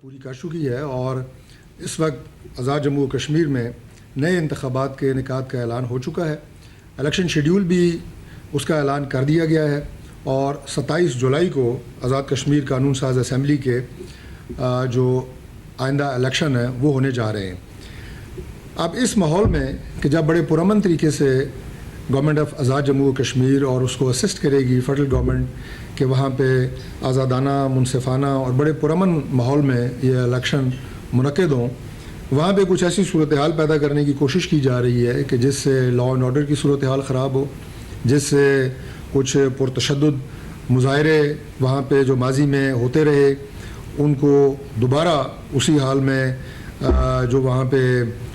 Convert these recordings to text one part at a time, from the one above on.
پوری کر چکی ہے اور اس وقت آزاد جموں و کشمیر میں نئے انتخابات کے انعقاد کا اعلان ہو چکا ہے. الیکشن شیڈیول بھی اس کا اعلان کر دیا گیا ہے اور 27 جولائی کو آزاد کشمیر قانون ساز اسمبلی کے جو آئندہ الیکشن ہے وہ ہونے جا رہے ہیں. اب اس ماحول میں کہ جب بڑے پرامن طریقے سے گورنمنٹ آف آزاد جموں و کشمیر اور اس کو اسسٹ کرے گی فیڈرل گورنمنٹ کہ وہاں پہ آزادانہ منصفانہ اور بڑے پرامن ماحول میں یہ الیکشن منعقد ہوں، وہاں پہ کچھ ایسی صورتحال پیدا کرنے کی کوشش کی جا رہی ہے کہ جس سے لا اینڈ آرڈر کی صورتحال خراب ہو، جس سے کچھ پرتشدد مظاہرے وہاں پہ جو ماضی میں ہوتے رہے ان کو دوبارہ اسی حال میں جو وہاں پہ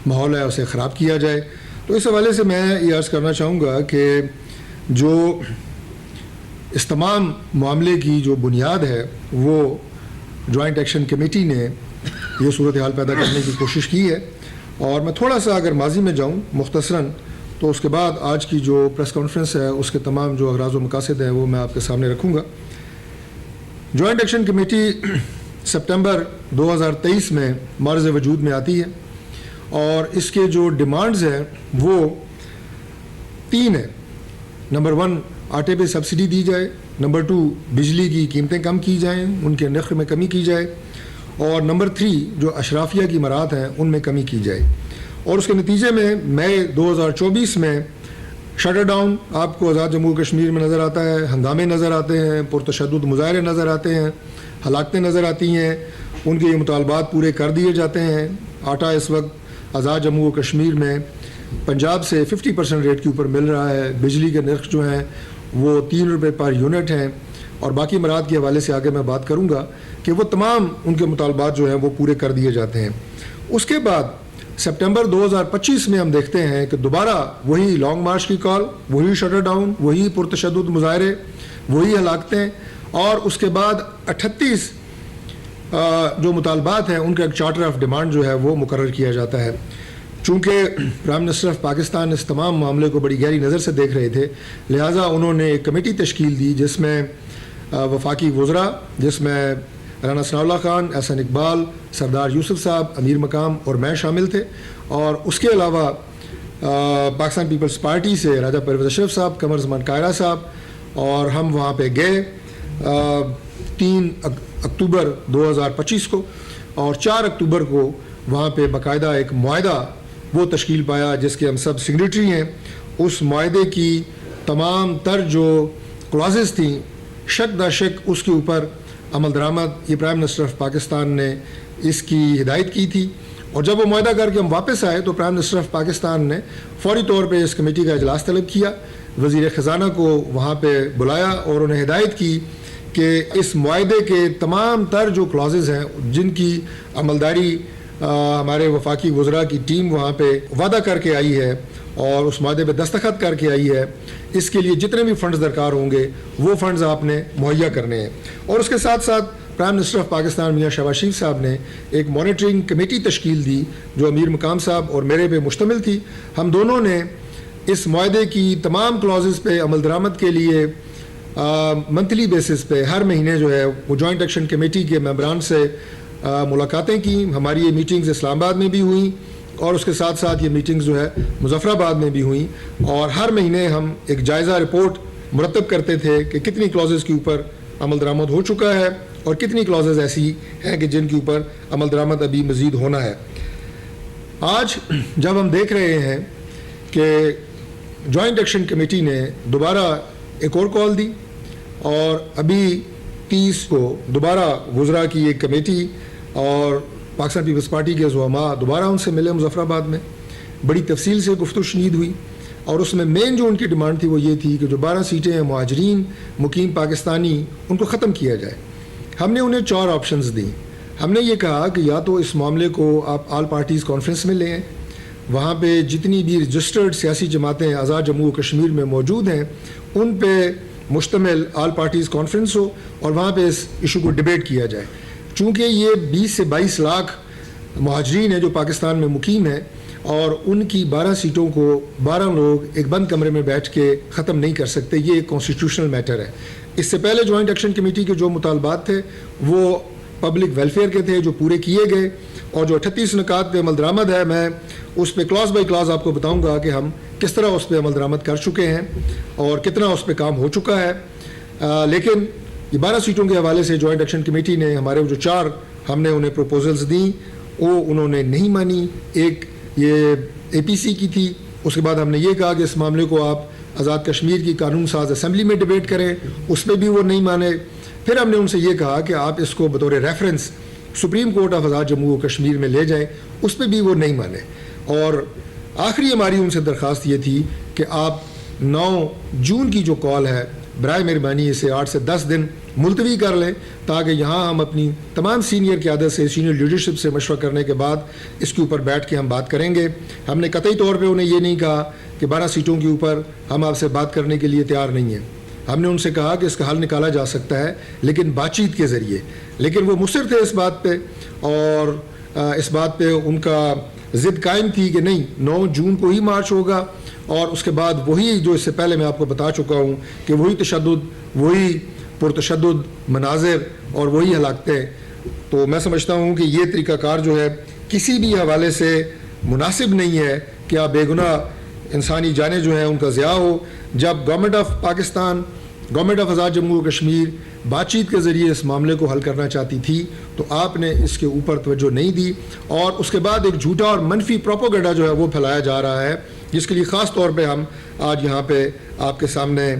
ماحول ہے اسے خراب کیا جائے. تو اس حوالے سے میں یہ عرض کرنا چاہوں گا کہ جو اس تمام معاملے کی جو بنیاد ہے وہ جوائنٹ ایکشن کمیٹی نے یہ صورتحال پیدا کرنے کی کوشش کی ہے. اور میں تھوڑا سا اگر ماضی میں جاؤں مختصراً تو اس کے بعد آج کی جو پریس کانفرنس ہے اس کے تمام جو اغراض و مقاصد ہیں وہ میں آپ کے سامنے رکھوں گا. جوائنٹ ایکشن کمیٹی سپٹمبر 2023 میں معرض وجود میں آتی ہے اور اس کے جو ڈیمانڈز ہیں وہ 3 ہیں. نمبر 1 آٹے پہ سبسڈی دی جائے، نمبر 2 بجلی کی قیمتیں کم کی جائیں، ان کے نرخ میں کمی کی جائے، اور نمبر 3 جو اشرافیہ کی مراعات ہیں ان میں کمی کی جائے. اور اس کے نتیجے میں مئی 2024 میں شٹر ڈاؤن آپ کو آزاد جموں و کشمیر میں نظر آتا ہے، ہنگامے نظر آتے ہیں، پرتشدد مظاہرے نظر آتے ہیں، ہلاکتیں نظر آتی ہیں، ان کے یہ مطالبات پورے کر دیے جاتے ہیں. آٹا اس وقت آزاد جموں و کشمیر میں پنجاب سے 50% ریٹ کے اوپر مل رہا ہے. بجلی کے نرخ جو ہیں وہ 3 روپے پر یونٹ ہیں اور باقی مراعات کے حوالے سے آگے میں بات کروں گا کہ وہ تمام ان کے مطالبات جو ہیں وہ پورے کر دیے جاتے ہیں. اس کے بعد سپٹمبر 2025 میں ہم دیکھتے ہیں کہ دوبارہ وہی لانگ مارچ کی کال، وہی شٹر ڈاؤن، وہی پرتشدد مظاہرے، وہی ہلاکتیں، اور اس کے بعد 38 جو مطالبات ہیں ان کا ایک چارٹر آف ڈیمانڈ جو ہے وہ مقرر کیا جاتا ہے. چونکہ پرائم منسٹر آف پاکستان اس تمام معاملے کو بڑی گہری نظر سے دیکھ رہے تھے، لہٰذا انہوں نے ایک کمیٹی تشکیل دی جس میں وفاقی وزراء، جس میں رانا ثناء اللہ خان، احسن اقبال، سردار یوسف صاحب، امیر مقام اور میں شامل تھے. اور اس کے علاوہ پاکستان پیپلز پارٹی سے راجہ پرویز اشرف صاحب، قمر زمان کائرہ صاحب، اور ہم وہاں پہ گئے 3 اکتوبر 2025 کو، اور 4 اکتوبر کو وہاں پہ باقاعدہ ایک معاہدہ وہ تشکیل پایا جس کے ہم سب سگنیٹری ہیں. اس معاہدے کی تمام تر جو کلازز تھیں شک دا شک اس کے اوپر عمل درآمد یہ پرائم منسٹر آف پاکستان نے اس کی ہدایت کی تھی. اور جب وہ معاہدہ کر کے ہم واپس آئے تو پرائم منسٹر آف پاکستان نے فوری طور پہ اس کمیٹی کا اجلاس طلب کیا، وزیر خزانہ کو وہاں پہ بلایا اور انہیں ہدایت کی کہ اس معاہدے کے تمام تر جو کلازز ہیں جن کی عملداری ہمارے وفاقی وزراء کی ٹیم وہاں پہ وعدہ کر کے آئی ہے اور اس معاہدے پہ دستخط کر کے آئی ہے، اس کے لیے جتنے بھی فنڈز درکار ہوں گے وہ فنڈز آپ نے مہیا کرنے ہیں. اور اس کے ساتھ ساتھ پرائم منسٹر آف پاکستان میاں شہباز شریف صاحب نے ایک مانیٹرنگ کمیٹی تشکیل دی جو امیر مقام صاحب اور میرے پہ مشتمل تھی. ہم دونوں نے اس معاہدے کی تمام کلازز پہ عمل درآمد کے لیے منتھلی بیسس پہ ہر مہینے جو ہے وہ جوائنٹ ایکشن کمیٹی کے ممبران سے ملاقاتیں کی. ہماری یہ میٹنگز اسلام آباد میں بھی ہوئیں اور اس کے ساتھ ساتھ یہ میٹنگز جو ہے مظفر آباد میں بھی ہوئیں، اور ہر مہینے ہم ایک جائزہ رپورٹ مرتب کرتے تھے کہ کتنی کلازز کے اوپر عمل درآمد ہو چکا ہے اور کتنی کلازز ایسی ہیں کہ جن کے اوپر عمل درآمد ابھی مزید ہونا ہے. آج جب ہم دیکھ رہے ہیں کہ جوائنٹ ایکشن کمیٹی نے دوبارہ ایک اور کال دی اور ابھی 30 کو دوبارہ وزراء کی ایک کمیٹی اور پاکستان پیپلز پارٹی کے زعماء دوبارہ ان سے ملے مظفر آباد میں، بڑی تفصیل سے گفت و شنید ہوئی، اور اس میں مین جو ان کی ڈیمانڈ تھی وہ یہ تھی کہ جو 12 سیٹیں ہیں مہاجرین مقیم پاکستانی ان کو ختم کیا جائے. ہم نے انہیں 4 آپشنز دیں. ہم نے یہ کہا کہ یا تو اس معاملے کو آپ آل پارٹیز کانفرنس میں لیں، وہاں پہ جتنی بھی رجسٹرڈ سیاسی جماعتیں آزاد جموں و کشمیر میں موجود ہیں ان پہ مشتمل آل پارٹیز کانفرنس ہو اور وہاں پہ اس ایشو کو ڈیبیٹ کیا جائے. چونکہ یہ 20 سے 22 لاکھ مہاجرین ہیں جو پاکستان میں مقیم ہیں اور ان کی 12 سیٹوں کو 12 لوگ ایک بند کمرے میں بیٹھ کے ختم نہیں کر سکتے، یہ ایک کانسٹیٹیوشنل میٹر ہے. اس سے پہلے جوائنٹ ایکشن کمیٹی کے جو مطالبات تھے وہ پبلک ویلفیئر کے تھے جو پورے کیے گئے، اور جو 38 نکات پہ عمل درآمد ہے میں اس پہ کلاس بائی کلاس آپ کو بتاؤں گا کہ ہم کس طرح اس پہ عمل درآمد کر چکے ہیں اور کتنا اس پہ کام ہو چکا ہے. لیکن یہ 12 سیٹوں کے حوالے سے جوائنٹ ایکشن کمیٹی نے ہمارے جو 4 ہم نے انہیں پروپوزلز دیں وہ انہوں نے نہیں مانی. ایک یہ اے پی سی کی تھی، اس کے بعد ہم نے یہ کہا کہ اس معاملے کو آپ آزاد کشمیر کی قانون ساز اسمبلی میں ڈیبیٹ کریں، اس پہ بھی وہ نہیں مانے. پھر ہم نے ان سے یہ کہا کہ آپ اس کو بطور reference supreme court of Azad Jammu و کشمیر میں لے جائیں، اس پہ بھی وہ نہیں مانے. اور آخری ہماری ان سے درخواست یہ تھی کہ آپ 9 جون کی جو کال ہے برائے مہربانی اسے 8 سے 10 دن ملتوی کر لیں، تاکہ یہاں ہم اپنی تمام سینئر قیادت سے، سینئر لیڈرشپ سے مشورہ کرنے کے بعد اس کے اوپر بیٹھ کے ہم بات کریں گے. ہم نے قطعی طور پہ انہیں یہ نہیں کہا کہ 12 سیٹوں کے اوپر ہم آپ سے بات کرنے کے لیے تیار نہیں ہیں. ہم نے ان سے کہا کہ اس کا حل نکالا جا سکتا ہے لیکن بات چیت کے ذریعے. لیکن وہ مصر تھے اس بات پہ، اور اس بات پہ ان کا ضد قائم تھی کہ نہیں 9 جون کو ہی مارچ ہوگا، اور اس کے بعد وہی جو اس سے پہلے میں آپ کو بتا چکا ہوں کہ وہی تشدد، وہی پرتشدد مناظر اور وہی ہلاکتیں. تو میں سمجھتا ہوں کہ یہ طریقہ کار جو ہے کسی بھی حوالے سے مناسب نہیں ہے کہ آپ بے گناہ انسانی جانیں جو ہیں ان کا ضیاع ہو. جب government of Pakistan, government of Azad Jammu و کشمیر بات چیت کے ذریعے اس معاملے کو حل کرنا چاہتی تھی تو آپ نے اس کے اوپر توجہ نہیں دی، اور اس کے بعد ایک جھوٹا اور منفی پروپیگنڈا جو ہے وہ پھیلایا جا رہا ہے، جس کے لیے خاص طور پہ ہم آج یہاں پہ آپ کے سامنے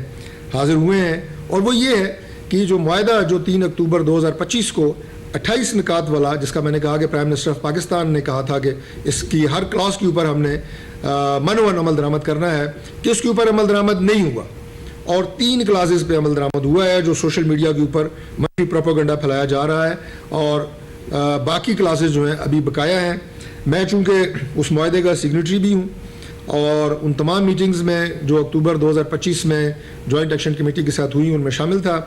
حاضر ہوئے ہیں. اور وہ یہ ہے کہ جو معاہدہ جو 3 اکتوبر 2025 کو 28 نکات والا، جس کا میں نے کہا کہ پرائم منسٹر آف پاکستان نے کہا تھا کہ اس کی ہر کلاس کے اوپر ہم نے منوان عمل درآمد کرنا ہے، کہ اس کے اوپر عمل درآمد نہیں ہوا، اور 3 کلاسز پہ عمل درآمد ہوا ہے جو سوشل میڈیا کے اوپر منفی پروپیگنڈا پھیلایا جا رہا ہے، اور باقی کلاسز جو ہیں ابھی بقایا ہیں. میں چونکہ اس معاہدے کا سگنیٹری بھی ہوں اور ان تمام میٹنگز میں جو اکتوبر 2025 میں جوائنٹ ایکشن کمیٹی کے ساتھ ہوئی ان میں شامل تھا،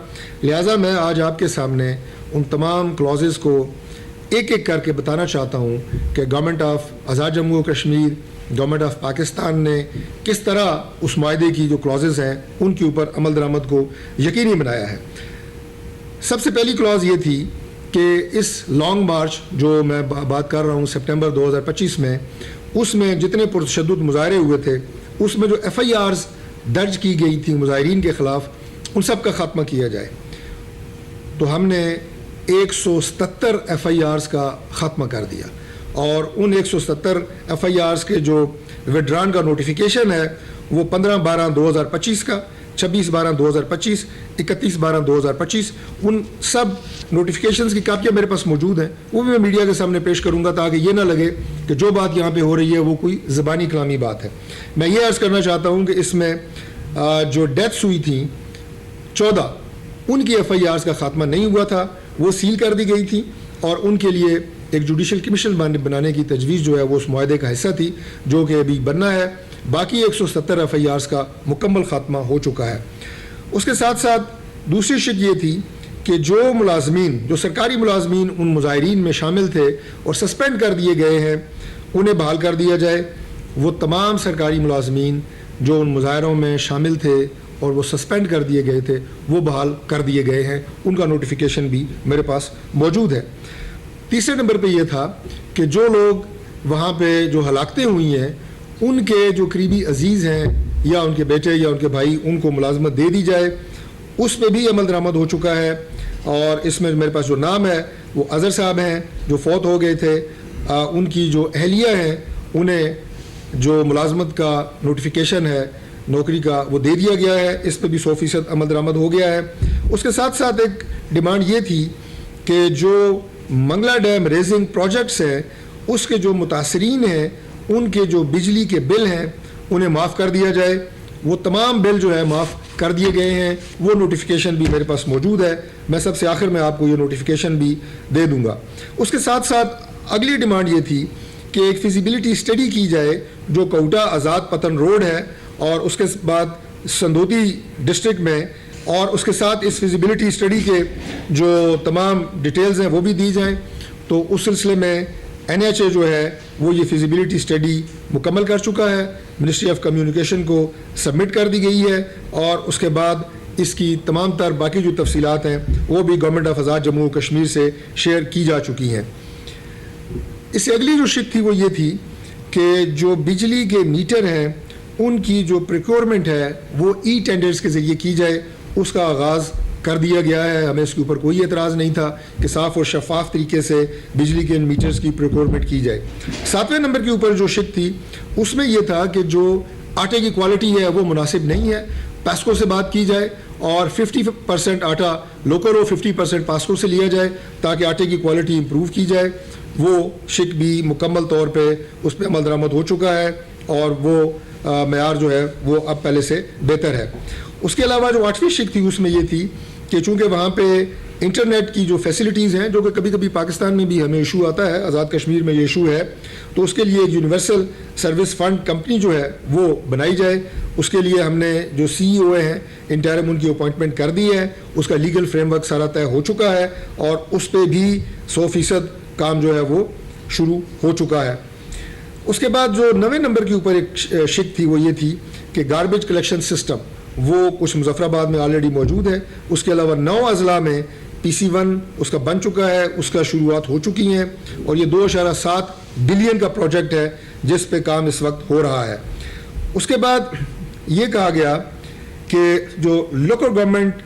لہٰذا میں آج آپ کے سامنے ان تمام کلاسز کو ایک ایک کر کے بتانا چاہتا ہوں کہ گورنمنٹ آف آزاد جموں و کشمیر، گورنمنٹ آف پاکستان نے کس طرح اس معاہدے کی جو کلاسز ہیں ان کے اوپر عمل درآمد کو یقینی بنایا ہے. سب سے پہلی کلاز یہ تھی کہ اس لانگ مارچ جو میں بات کر رہا ہوں سپٹمبر 2025 میں، اس میں جتنے پرتشدد مظاہرے ہوئے تھے اس میں جو ایف آئی آرز درج کی گئی تھیں مظاہرین کے خلاف، ان سب کا خاتمہ کیا جائے. تو ہم نے 177 ایف آئی آرز کا خاتمہ کر دیا، اور ان 177 ایف آئی آرز کے جو وڈران کا نوٹیفیکیشن ہے وہ 15/12/2025 کا، 26/12/2025، 31/12/2025، ان سب نوٹیفیکیشنز کی کاپیاں میرے پاس موجود ہیں. وہ بھی میں میڈیا کے سامنے پیش کروں گا تاکہ یہ نہ لگے کہ جو بات یہاں پہ ہو رہی ہے وہ کوئی زبانی کلامی بات ہے. میں یہ عرض کرنا چاہتا ہوں کہ اس میں جو ڈیتھس ہوئی تھیں 14، ان کی ایف آئی آرز کا خاتمہ نہیں ہوا تھا، وہ سیل کر دی گئی تھی، اور ان کے لیے ایک جوڈیشل کمیشن بنانے کی تجویز جو ہے وہ اس معاہدے کا حصہ تھی جو کہ ابھی بننا ہے. باقی 170 ایف آئی آرز کا مکمل خاتمہ ہو چکا ہے. اس کے ساتھ ساتھ دوسری شک یہ تھی کہ جو ملازمین، جو سرکاری ملازمین ان مظاہرین میں شامل تھے اور سسپینڈ کر دیے گئے ہیں، انہیں بحال کر دیا جائے. وہ تمام سرکاری ملازمین جو ان مظاہروں میں شامل تھے اور وہ سسپینڈ کر دیے گئے تھے وہ بحال کر دیے گئے ہیں، ان کا نوٹیفیکیشن بھی میرے پاس موجود ہے. تیسرے نمبر پہ یہ تھا کہ جو لوگ وہاں پہ جو ہلاکتیں ہوئی ہیں ان کے جو قریبی عزیز ہیں یا ان کے بیٹے یا ان کے بھائی، ان کو ملازمت دے دی جائے. اس پہ بھی عمل درآمد ہو چکا ہے، اور اس میں میرے پاس جو نام ہے وہ اظہر صاحب ہیں جو فوت ہو گئے تھے. ان کی جو اہلیہ ہیں انہیں جو ملازمت کا نوٹیفیکیشن ہے نوکری کا وہ دے دیا گیا ہے، اس پہ بھی 100% عمل درآمد ہو گیا ہے. اس کے ساتھ ساتھ ایک ڈیمانڈ یہ تھی کہ جو منگلا ڈیم ریزنگ پروجیکٹس ہیں اس کے جو متاثرین ہیں ان کے جو بجلی کے بل ہیں انہیں معاف کر دیا جائے. وہ تمام بل جو ہے معاف کر دیے گئے ہیں، وہ نوٹیفیکیشن بھی میرے پاس موجود ہے. میں سب سے آخر میں آپ کو یہ نوٹیفیکیشن بھی دے دوں گا. اس کے ساتھ ساتھ اگلی ڈیمانڈ یہ تھی کہ ایک فیزیبلٹی اسٹڈی کی جائے جو کوئٹہ آزاد پتن روڈ ہے اور اس کے بعد سندوتی ڈسٹرکٹ میں، اور اس کے ساتھ اس فیزیبلٹی اسٹڈی کے جو تمام ڈیٹیلز ہیں وہ بھی دی جائیں. تو اس سلسلے میں این ایچ اے جو ہے وہ یہ فیزیبلٹی اسٹڈی مکمل کر چکا ہے، منسٹری آف کمیونیکیشن کو سبمٹ کر دی گئی ہے، اور اس کے بعد اس کی تمام تر باقی جو تفصیلات ہیں وہ بھی گورنمنٹ آف آزاد جموں و کشمیر سے شیئر کی جا چکی ہیں۔ اس سے اگلی جو شک تھی وہ یہ تھی کہ جو بجلی کے میٹر ہیں ان کی جو پریکیورمنٹ ہے وہ ای ٹینڈرز کے ذریعے کی جائے، اس کا آغاز کر دیا گیا ہے۔ ہمیں اس کے اوپر کوئی اعتراض نہیں تھا کہ صاف اور شفاف طریقے سے بجلی کے ان میٹرز کی پریکیورمنٹ کی جائے۔ 7ویں نمبر کے اوپر جو شک تھی اس میں یہ تھا کہ جو آٹے کی کوالٹی ہے وہ مناسب نہیں ہے، پیسکو سے بات کی جائے اور 50% آٹا لوکل ہو، 50% پاسکو سے لیا جائے تاکہ آٹے کی کوالٹی امپروو کی جائے۔ وہ شک بھی مکمل طور پہ اس پہ عمل درآمد ہو چکا ہے اور وہ معیار جو ہے وہ اب پہلے سے بہتر ہے۔ اس کے علاوہ جو 8ویں شک تھی اس میں یہ تھی کہ چونکہ وہاں پہ انٹرنیٹ کی جو فیسلٹیز ہیں، جو کہ کبھی کبھی پاکستان میں بھی ہمیں ایشو آتا ہے، آزاد کشمیر میں یہ ایشو ہے، تو اس کے لیے ایک یونیورسل سروس فنڈ کمپنی جو ہے وہ بنائی جائے۔ اس کے لیے ہم نے جو CEO ہیں انٹرم ان کی اپوائنٹمنٹ کر دی ہے، اس کا لیگل فریم ورک سارا طے ہو چکا ہے اور اس پہ بھی 100% کام جو ہے وہ شروع ہو چکا ہے۔ اس کے بعد جو 9ویں نمبر کے اوپر ایک شک تھی وہ یہ تھی کہ گاربیج کلیکشن سسٹم وہ کچھ مظفر آباد میں آلریڈی موجود ہے، اس کے علاوہ 9 اضلاع میں PC1 اس کا بن چکا ہے، اس کا شروعات ہو چکی ہیں اور یہ 2.7 بلین کا پروجیکٹ ہے جس پہ کام اس وقت ہو رہا ہے۔ اس کے بعد یہ کہا گیا کہ جو لوکل گورنمنٹ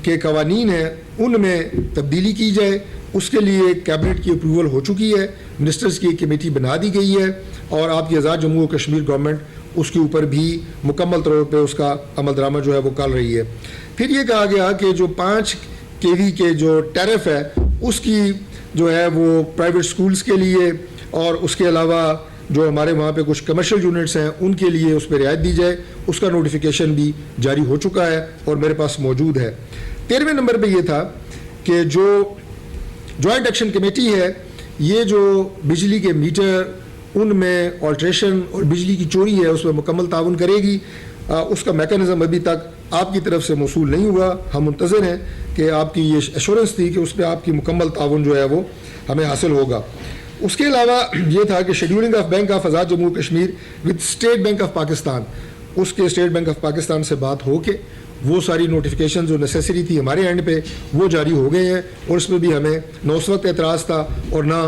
کے قوانین ہیں ان میں تبدیلی کی جائے، اس کے لیے کیبنٹ کی اپروول ہو چکی ہے، منسٹرز کی ایک کمیٹی بنا دی گئی ہے اور آپ کی آزاد جموں و کشمیر گورنمنٹ اس کے اوپر بھی مکمل طور پہ اس کا عمل درآمد جو ہے وہ کر رہی ہے۔ پھر یہ کہا گیا کہ جو 5 kV کے جو ٹیرف ہے اس کی جو ہے وہ پرائیویٹ سکولز کے لیے اور اس کے علاوہ جو ہمارے وہاں پہ کچھ کمرشل یونٹس ہیں ان کے لیے اس پہ رعایت دی جائے، اس کا نوٹیفیکیشن بھی جاری ہو چکا ہے اور میرے پاس موجود ہے۔ 13ویں نمبر پہ یہ تھا کہ جو جوائنٹ ایکشن کمیٹی ہے یہ جو بجلی کے میٹر ان میں آلٹریشن اور بجلی کی چوری ہے اس میں مکمل تعاون کرے گی، اس کا میکانزم ابھی تک آپ کی طرف سے موصول نہیں ہوا۔ ہم منتظر ہیں کہ آپ کی یہ ایشورنس تھی کہ اس پہ آپ کی مکمل تعاون جو ہے وہ ہمیں حاصل ہوگا۔ اس کے علاوہ یہ تھا کہ scheduling of bank of Azad Jammu Kashmir with state bank of Pakistan, اس کے اسٹیٹ بینک آف پاکستان سے بات ہو کے وہ ساری نوٹیفیکیشن جو نیسیسری تھی ہمارے اینڈ پہ وہ جاری ہو گئے ہیں اور اس میں بھی ہمیں نہ اس وقت اعتراض تھا اور نہ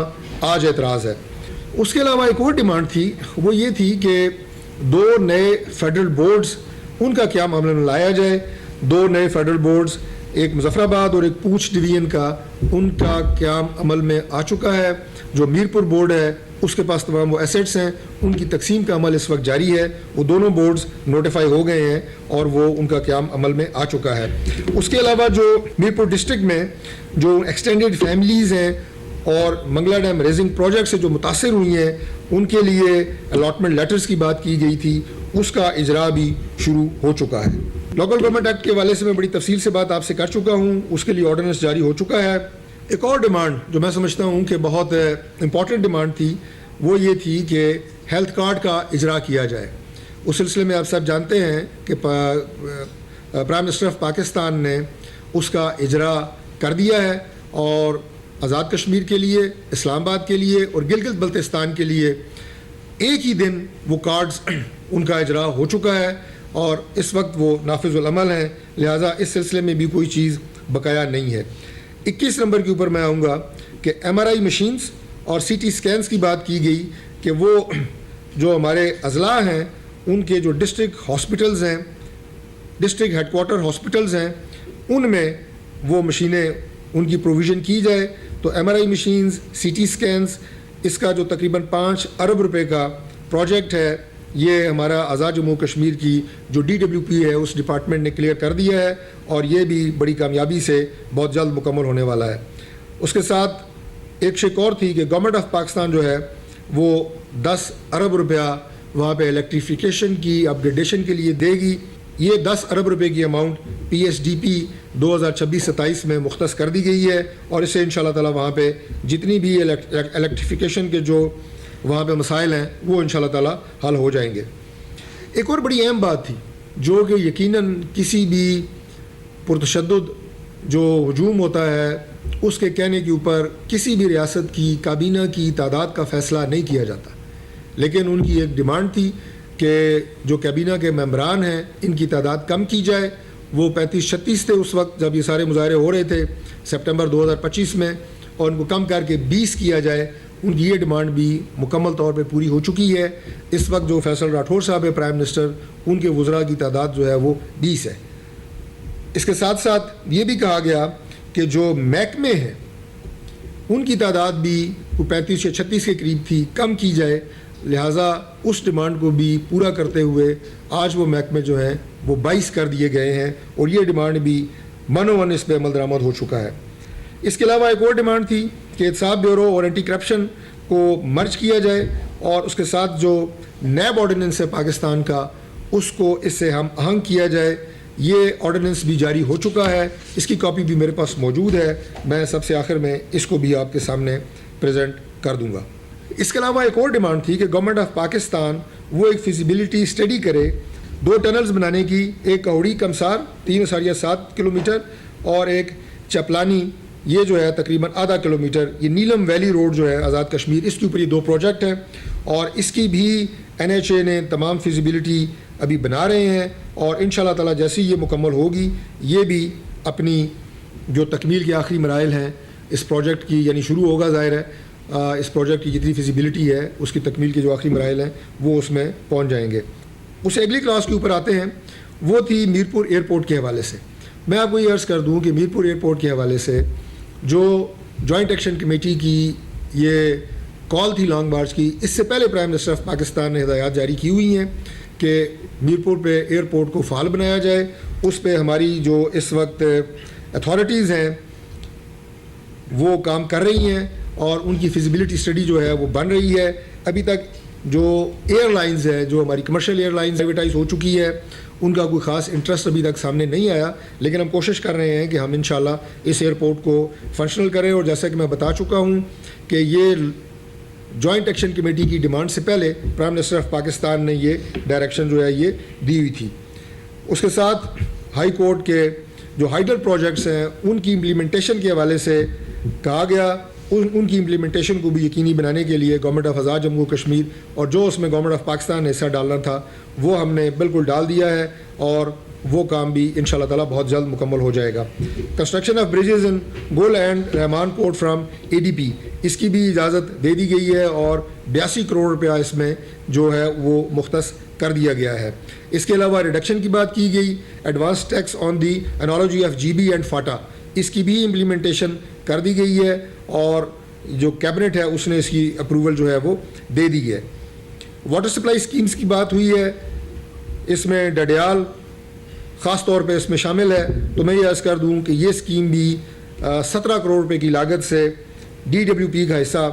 آج اعتراض ہے۔ اس کے علاوہ ایک اور ڈیمانڈ تھی وہ یہ تھی کہ 2 نئے فیڈرل بورڈز ان کا قیام عمل میں لایا جائے۔ 2 نئے فیڈرل بورڈز، ایک مظفر آباد اور ایک پونچھ ڈویژن کا، ان کا قیام عمل میں آ چکا ہے۔ جو میرپور بورڈ ہے اس کے پاس تمام وہ ایسیٹس ہیں، ان کی تقسیم کا عمل اس وقت جاری ہے، وہ دونوں بورڈز نوٹیفائی ہو گئے ہیں اور وہ ان کا قیام عمل میں آ چکا ہے۔ اس کے علاوہ جو میرپور ڈسٹرکٹ میں جو ایکسٹینڈیڈ فیملیز ہیں اور منگلا ڈیم ریزنگ پروجیکٹ سے جو متاثر ہوئی ہیں ان کے لیے الاٹمنٹ لیٹرز کی بات کی گئی تھی، اس کا اجرا بھی شروع ہو چکا ہے۔ لوکل گورنمنٹ ایکٹ کے حوالے سے میں بڑی تفصیل سے بات آپ سے کر چکا ہوں، اس کے لیے آرڈیننس جاری ہو چکا ہے۔ ایک اور ڈیمانڈ جو میں سمجھتا ہوں کہ بہت امپورٹنٹ ڈیمانڈ تھی وہ یہ تھی کہ ہیلتھ کارڈ کا اجرا کیا جائے۔ اس سلسلے میں آپ سب جانتے ہیں کہ پرائم منسٹر آف پاکستان نے اس کا اجرا کر دیا ہے اور آزاد کشمیر کے لیے، اسلام آباد کے لیے اور گلگت بلتستان کے لیے ایک ہی دن وہ کارڈز ان کا اجرا ہو چکا ہے اور اس وقت وہ نافذ العمل ہیں، لہٰذا اس سلسلے میں بھی کوئی چیز بقایا نہیں ہے۔ 21 نمبر کے اوپر میں آؤں گا کہ MRI مشینز اور CT اسکینس کی بات کی گئی کہ وہ جو ہمارے اضلاع ہیں ان کے جو ڈسٹرکٹ ہاسپٹلز ہیں، ڈسٹرکٹ ہیڈ کوارٹر ہاسپٹلز ہیں، ان میں وہ مشینیں ان کی پروویژن کی جائے۔ تو MRI مشینز، CT اسکینس، اس کا جو تقریباً 5 ارب روپے کا پروجیکٹ ہے یہ ہمارا آزاد جموں کشمیر کی جو DWP ہے اس ڈپارٹمنٹ نے کلیئر کر دیا ہے اور یہ بھی بڑی کامیابی سے بہت جلد مکمل ہونے والا ہے۔ اس کے ساتھ ایک شک اور تھی کہ گورنمنٹ آف پاکستان جو ہے وہ 10 ارب روپیہ وہاں پہ الیکٹریفیکیشن کی اپ گریڈیشن کے لیے دے گی۔ یہ 10 ارب روپے کی اماؤنٹ PSDP 2026-27 میں مختص کر دی گئی ہے اور اس سے انشاءاللہ تعالی وہاں پہ جتنی بھی الیکٹریفیکیشن کے جو وہاں پہ مسائل ہیں وہ انشاءاللہ تعالی حل ہو جائیں گے۔ ایک اور بڑی اہم بات تھی جو کہ یقیناً کسی بھی پرتشدد جو ہجوم ہوتا ہے اس کے کہنے کے اوپر کسی بھی ریاست کی کابینہ کی تعداد کا فیصلہ نہیں کیا جاتا، لیکن ان کی ایک ڈیمانڈ تھی کہ جو کابینہ کے ممبران ہیں ان کی تعداد کم کی جائے وہ 35-36 تھے اس وقت جب یہ سارے مظاہرے ہو رہے تھے سپٹمبر 2025 میں، اور ان کو کم کر کے 20 کیا جائے. ان کی یہ ڈیمانڈ بھی مکمل طور پہ پوری ہو چکی ہے. اس وقت جو فیصل راٹھور صاحب ہے پرائم منسٹر، ان کے وزراء کی تعداد جو ہے وہ 20 ہے. اس کے ساتھ ساتھ یہ بھی کہا گیا کہ جو محکمے ہیں ان کی تعداد بھی 35 یا 36 کے قریب تھی، کم کی جائے. لہٰذا اس ڈیمانڈ کو بھی پورا کرتے ہوئے آج وہ محکمے جو ہیں وہ 22 کر دیے گئے ہیں، اور یہ ڈیمانڈ بھی منو اس پہ عمل درآمد ہو چکا ہے. اس کے علاوہ ایک اور ڈیمانڈ تھی کہ احتساب بیورو اور اینٹی کرپشن کو مرج کیا جائے، اور اس کے ساتھ جو نیب آرڈیننس ہے پاکستان کا اس کو اس سے ہم آہنگ کیا جائے. یہ آرڈیننس بھی جاری ہو چکا ہے، اس کی کاپی بھی میرے پاس موجود ہے. میں سب سے آخر میں اس کو بھی آپ کے سامنے پریزنٹ کر دوں گا. اس کے علاوہ ایک اور ڈیمانڈ تھی کہ گورنمنٹ آف پاکستان وہ ایک فیزیبلٹی اسٹڈی کرے 2 ٹنلز بنانے کی، ایک کوڑی کمسار 3.7 کلومیٹر اور ایک چپلانی یہ جو ہے تقریباً آدھا کلومیٹر. یہ نیلم ویلی روڈ جو ہے آزاد کشمیر، اس کے اوپر یہ 2 پروجیکٹ ہیں، اور اس کی بھی NHA نے تمام فیزیبلٹی ابھی بنا رہے ہیں، اور انشاءاللہ تعالیٰ جیسی یہ مکمل ہوگی یہ بھی اپنی جو تکمیل کے آخری مراحل ہیں اس پروجیکٹ کی، یعنی شروع ہوگا ظاہر ہے اس پروجیکٹ کی جتنی فیزیبلٹی ہے اس کی تکمیل کے جو آخری مراحل ہیں وہ اس میں پہنچ جائیں گے. اس اگلی کلاس کے اوپر آتے ہیں، وہ تھی میرپور ایئرپورٹ کے حوالے سے. میں آپ کو یہ عرض کر دوں کہ میرپور ایئرپورٹ کے حوالے سے جو جوائنٹ ایکشن کمیٹی کی یہ کال تھی لانگ مارچ کی، اس سے پہلے پرائم منسٹر آف پاکستان نے ہدایات جاری کی ہوئی ہیں کہ میرپور پہ ایئرپورٹ کو فعال بنایا جائے. اس پہ ہماری جو اس وقت اتھارٹیز ہیں وہ کام کر رہی ہیں، اور ان کی فیزیبلٹی اسٹڈی جو ہے وہ بن رہی ہے. ابھی تک جو ایئر لائنز ہے، جو ہماری کمرشل ایئر لائنز ایڈورٹائز ہو چکی ہے، ان کا کوئی خاص انٹرسٹ ابھی تک سامنے نہیں آیا، لیکن ہم کوشش کر رہے ہیں کہ ہم انشاءاللہ اس ایئرپورٹ کو فنکشنل کریں. اور جیسا کہ میں بتا چکا ہوں کہ یہ جوائنٹ ایکشن کمیٹی کی ڈیمانڈ سے پہلے پرائم منسٹر آف پاکستان نے یہ ڈائریکشن جو ہے یہ دی ہوئی تھی. اس کے ساتھ ہائی کورٹ کے جو ہائیڈل پروجیکٹس ہیں ان کی امپلیمنٹیشن کے حوالے سے کہا گیا، ان کی امپلیمنٹیشن کو بھی یقینی بنانے کے لیے گورنمنٹ آف آزاد جموں کشمیر اور جو اس میں گورنمنٹ آف پاکستان نے حصہ ڈالنا تھا وہ ہم نے بالکل ڈال دیا ہے، اور وہ کام بھی انشاءاللہ تعالیٰ بہت جلد مکمل ہو جائے گا. کنسٹرکشن آف بریجز ان گول and Rehman port from ADP، اس کی بھی اجازت دے دی گئی ہے، اور 82 کروڑ روپیہ اس میں جو ہے وہ مختص کر دیا گیا ہے. اس کے علاوہ ریڈکشن کی بات کی گئی، advance tax on the analogy of GB and FATA, اس کی بھی امپلیمنٹیشن کر دی گئی ہے، اور جو کیبنٹ ہے اس نے اس کی اپروول جو ہے وہ دے دی ہے. واٹر سپلائی اسکیمز کی بات ہوئی ہے، اس میں ڈڈیال خاص طور پہ اس میں شامل ہے. تو میں یہ عرض کر دوں کہ یہ اسکیم بھی 17 کروڑ روپے کی لاگت سے DWP کا حصہ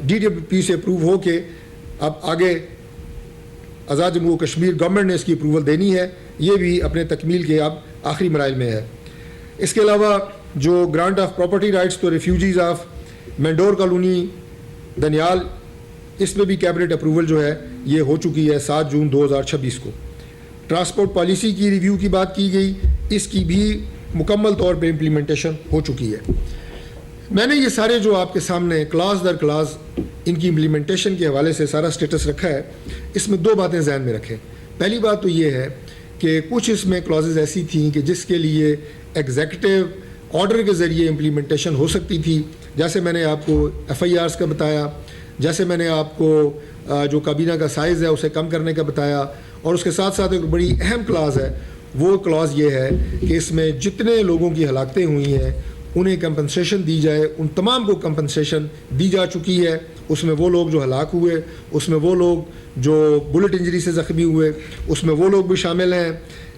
DWP سے اپروو ہو کے اب آگے آزاد جموں کشمیر گورنمنٹ نے اس کی اپروول دینی ہے. یہ بھی اپنے تکمیل کے اب آخری مراحل میں ہے. اس کے علاوہ جو گرانٹ آف پراپرٹی رائٹس تو ریفیوجیز آف مینڈور کالونی دنیال، اس میں بھی کیبنٹ اپروول جو ہے یہ ہو چکی ہے 7 جون 2026 کو. ٹرانسپورٹ پالیسی کی ریویو کی بات کی گئی، اس کی بھی مکمل طور پہ امپلیمنٹیشن ہو چکی ہے. میں نے یہ سارے جو آپ کے سامنے کلاس در کلاس ان کی امپلیمنٹیشن کے حوالے سے سارا سٹیٹس رکھا ہے. اس میں 2 باتیں ذہن میں رکھیں. پہلی بات تو یہ ہے کہ کچھ اس میں کلازز ایسی تھیں کہ جس کے لیے ایگزیکٹو آرڈر کے ذریعے امپلیمنٹیشن ہو سکتی تھی، جیسے میں نے آپ کو FIRs کا بتایا، جیسے میں نے آپ کو جو کابینہ کا سائز ہے اسے کم کرنے کا بتایا. اور اس کے ساتھ ساتھ ایک بڑی اہم کلاز ہے، وہ کلاز یہ ہے کہ اس میں جتنے لوگوں کی ہلاکتیں ہوئی ہیں انہیں کمپنسیشن دی جائے. ان تمام کو کمپنسیشن دی جا چکی ہے. اس میں وہ لوگ جو ہلاک ہوئے، اس میں وہ لوگ جو بلٹ انجری سے زخمی ہوئے، اس میں وہ لوگ بھی شامل ہیں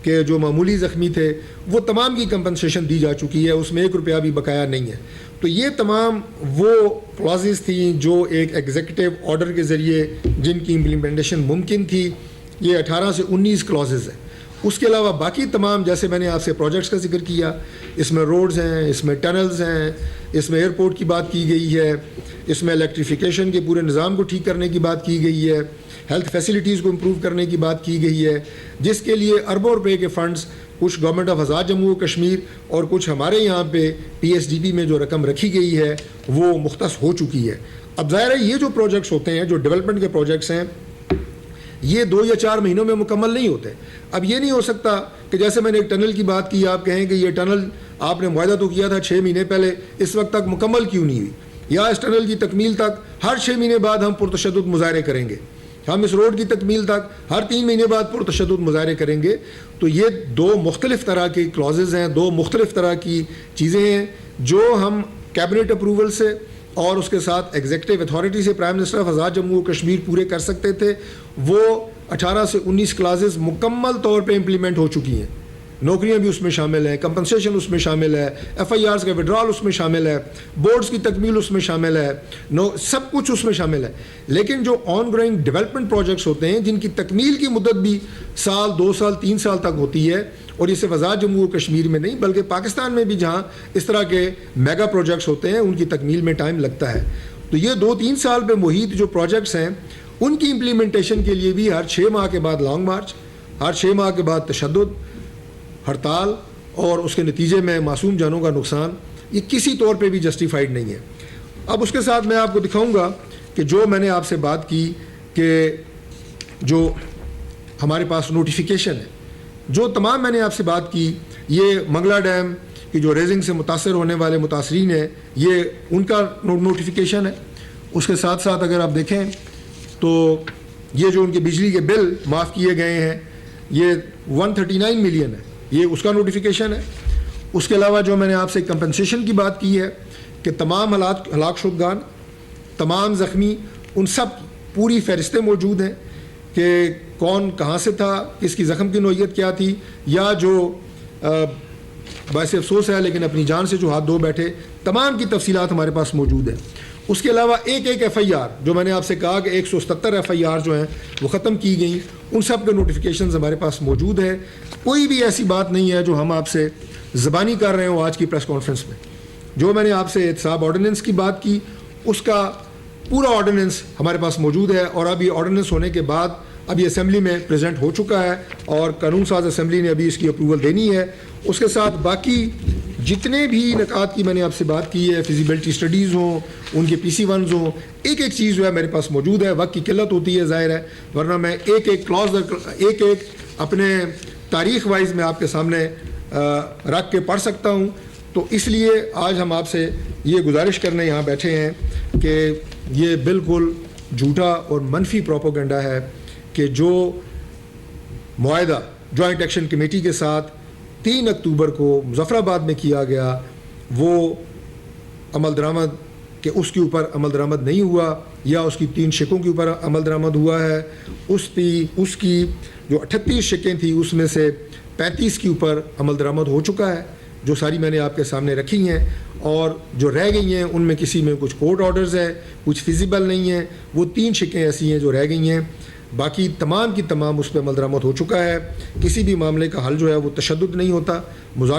کہ جو معمولی زخمی تھے، وہ تمام کی کمپنسیشن دی جا چکی ہے. اس میں 1 روپیہ بھی بقایا نہیں ہے. تو یہ تمام وہ کلازز تھیں جو ایک ایگزیکٹو آرڈر کے ذریعے جن کی امپلیمنٹیشن ممکن تھی. یہ 18 سے 19 کلازز ہیں. اس کے علاوہ باقی تمام جیسے میں نے آپ سے پروجیکٹس کا ذکر کیا، اس میں روڈز ہیں، اس میں ٹنلز ہیں، اس میں ایئرپورٹ کی بات کی گئی ہے، اس میں الیکٹریفیکیشن کے پورے نظام کو ٹھیک کرنے کی بات کی گئی ہے، ہیلتھ فیسلٹیز کو امپروو کرنے کی بات کی گئی ہے، جس کے لیے اربوں روپے کے فنڈز کچھ گورنمنٹ آف آزاد جموں کشمیر اور کچھ ہمارے یہاں پہ PSDP میں جو رقم رکھی گئی ہے وہ مختص ہو چکی ہے. اب ظاہر ہے یہ جو پروجیکٹس ہوتے ہیں، جو ڈیولپمنٹ کے پروجیکٹس ہیں، یہ 2 یا 4 مہینوں میں مکمل نہیں ہوتے. اب یہ نہیں ہو سکتا کہ جیسے میں نے ایک ٹنل کی بات کی آپ کہیں کہ یہ ٹنل آپ نے معاہدہ تو کیا تھا 6 مہینے پہلے, اس وقت تک مکمل کیوں نہیں ہوئی, یا اس ٹنل کی تکمیل تک ہر 6 مہینے بعد ہم پرتشدد مظاہرے کریں گے, ہم اس روڈ کی تکمیل تک ہر 3 مہینے بعد پرتشدد مظاہرے کریں گے. تو یہ 2 مختلف طرح کی کلازز ہیں, 2 مختلف طرح کی چیزیں ہیں جو ہم کیبنٹ اپروول سے اور اس کے ساتھ ایگزیکٹو اتھارٹی سے prime minister of Azad Jammu و کشمیر پورے کر سکتے تھے. وہ 18 سے 19 کلازز مکمل طور پہ امپلیمنٹ ہو چکی ہیں. نوکریاں بھی اس میں شامل ہیں, کمپنسیشن اس میں شامل ہے, ایف آئی آرز کا وڈرال اس میں شامل ہے, بورڈز کی تکمیل اس میں شامل ہے, سب کچھ اس میں شامل ہے. لیکن جو آن گروئنگ ڈیولپمنٹ پروجیکٹس ہوتے ہیں جن کی تکمیل کی مدت بھی سال 2 سال 3 سال تک ہوتی ہے, اور یہ صرف آزاد جموں و کشمیر میں نہیں بلکہ پاکستان میں بھی جہاں اس طرح کے میگا پروجیکٹس ہوتے ہیں ان کی تکمیل میں ٹائم لگتا ہے. تو یہ 2-3 سال پہ محیط جو پروجیکٹس ہیں ان کی امپلیمنٹیشن کے لیے بھی ہر 6 ماہ کے بعد لانگ مارچ, ہر 6 ماہ کے بعد تشدد, ہڑتال اور اس کے نتیجے میں معصوم جانوں کا نقصان, یہ کسی طور پہ بھی جسٹیفائڈ نہیں ہے. اب اس کے ساتھ میں آپ کو دکھاؤں گا کہ جو میں نے آپ سے بات کی کہ جو ہمارے پاس نوٹیفیکیشن ہے, جو تمام میں نے آپ سے بات کی, یہ منگلا ڈیم کی جو ریزنگ سے متاثر ہونے والے متاثرین ہیں یہ ان کا نوٹیفیکیشن ہے. اس کے ساتھ ساتھ اگر آپ دیکھیں تو یہ جو ان کے بجلی کے بل معاف کیے گئے ہیں یہ 139 ملین ہے, یہ اس کا نوٹیفیکیشن ہے. اس کے علاوہ جو میں نے آپ سے کمپنسیشن کی بات کی ہے کہ تمام ہلاک شدگان, تمام زخمی, ان سب پوری فہرستیں موجود ہیں کہ کون کہاں سے تھا, کس کی زخم کی نوعیت کیا تھی, یا جو باعث افسوس ہے لیکن اپنی جان سے جو ہاتھ دھو بیٹھے, تمام کی تفصیلات ہمارے پاس موجود ہیں. اس کے علاوہ ایک ایف آئی آر جو میں نے آپ سے کہا کہ 177 ایف آئی آر جو ہیں وہ ختم کی گئیں, ان سب کے نوٹیفیکیشنز ہمارے پاس موجود ہے. کوئی بھی ایسی بات نہیں ہے جو ہم آپ سے زبانی کر رہے ہوں آج کی پریس کانفرنس میں. جو میں نے آپ سے احتساب آرڈیننس کی بات کی اس کا پورا آرڈیننس ہمارے پاس موجود ہے, اور اب یہ آرڈیننس ہونے کے بعد اب یہ اسمبلی میں پریزنٹ ہو چکا ہے اور قانون ساز اسمبلی نے ابھی اس کی اپروول دینی ہے. اس کے ساتھ باقی جتنے بھی نکات کی میں نے آپ سے بات کی ہے, فیزیبلٹی اسٹڈیز ہوں, ان کے PC1s ہوں, ایک ایک چیز جو ہے میرے پاس موجود ہے. وقت کی قلت ہوتی ہے ظاہر ہے, ورنہ میں ایک ایک کلاز ایک ایک اپنے تاریخ وائز میں آپ کے سامنے رکھ کے پڑھ سکتا ہوں. تو اس لیے آج ہم آپ سے یہ گزارش کرنے یہاں بیٹھے ہیں کہ یہ بالکل جھوٹا اور منفی پروپیگنڈا ہے کہ جو معاہدہ جوائنٹ ایکشن کمیٹی کے ساتھ 3 اکتوبر کو مظفر آباد میں کیا گیا وہ عمل درآمد کہ اس کے اوپر عمل درآمد نہیں ہوا, یا اس کی 3 شقوں کے اوپر عمل درآمد ہوا ہے. اس کی جو 38 شقیں تھیں اس میں سے 35 کے اوپر عمل درآمد ہو چکا ہے, جو ساری میں نے آپ کے سامنے رکھی ہیں. اور جو رہ گئی ہیں ان میں کسی میں کچھ کورٹ آرڈرز ہیں, کچھ فیزیبل نہیں ہیں, وہ 3 شقیں ایسی ہیں جو رہ گئی ہیں. باقی تمام کی تمام اس پہ عمل درآمد ہو چکا ہے. کسی بھی معاملے کا حل جو ہے وہ تشدد نہیں ہوتا, مذاکرہ